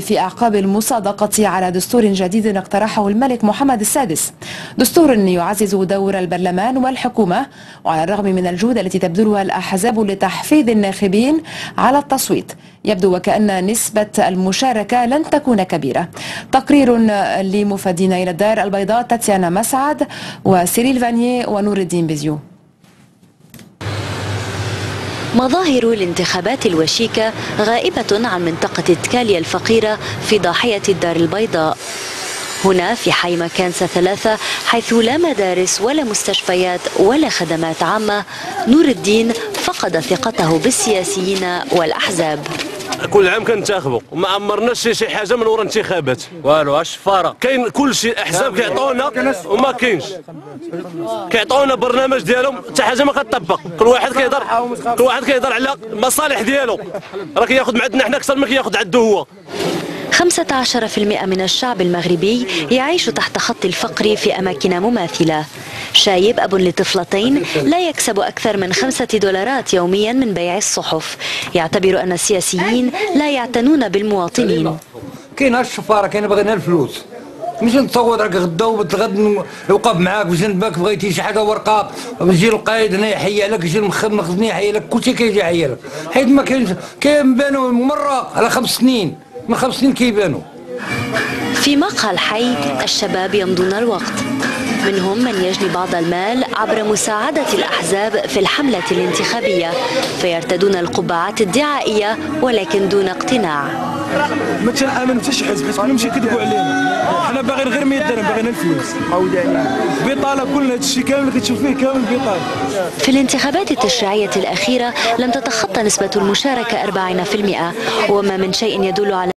في أعقاب المصادقة على دستور جديد اقترحه الملك محمد السادس، دستور يعزز دور البرلمان والحكومة، وعلى الرغم من الجهود التي تبذلها الأحزاب لتحفيز الناخبين على التصويت، يبدو وكأن نسبة المشاركة لن تكون كبيرة. تقرير لمفادينا إلى الدار البيضاء تاتيانا مسعد وسيريل فانيي ونور الدين بيزيو. مظاهر الانتخابات الوشيكة غائبة عن منطقة تكاليا الفقيرة في ضاحية الدار البيضاء. هنا في حي مكانسة 3 حيث لا مدارس ولا مستشفيات ولا خدمات عامة، نور الدين فقد ثقته بالسياسيين والأحزاب. كل عام كنتخبوا وما عمرناش شي حاجه من وراء الانتخابات. والو الشفاره كاين كل شيء، احزاب كيعطونا وما كاينش، كيعطونا برنامج ديالهم حتى حاجه ما كتطبق. كل واحد كيهضر على المصالح ديالو، راه كياخذ من عندنا حنا اكثر ما كياخذ عنده هو. 15% من الشعب المغربي يعيش تحت خط الفقر في أماكن مماثلة. شايب أب لطفلتين لا يكسب أكثر من $5 يوميا من بيع الصحف، يعتبر أن السياسيين لا يعتنون بالمواطنين. كاين الشفاره، كاين بغينا الفلوس، مش نتصور راك غدا وغد نوقف معاك بجنبك، بغيتي شي حاجه ورقه يجي القايد هنا يحيي لك، يجي المخزن يحيي لك، كلشي كيجي يحيي لك، حيت ما كاينش كيبانوا مره على 5 سنين، من 5 سنين كيبانوا. في مقهى الحي الشباب يمضون الوقت، منهم من يجني بعض المال عبر مساعدة الأحزاب في الحملة الانتخابية، فيرتدون القبعات الدعائية ولكن دون اقتناع. ما تنآمن حتى شي حزب، حيت كلهم كيكذبوا علينا، حنا باغيين غير ميدان، باغيين الفلوس. بطالة كل هذا الشيء كامل اللي كتشوف فيه كامل بطالة. في الانتخابات التشريعية الأخيرة لم تتخطى نسبة المشاركة 40%، وما من شيء يدل على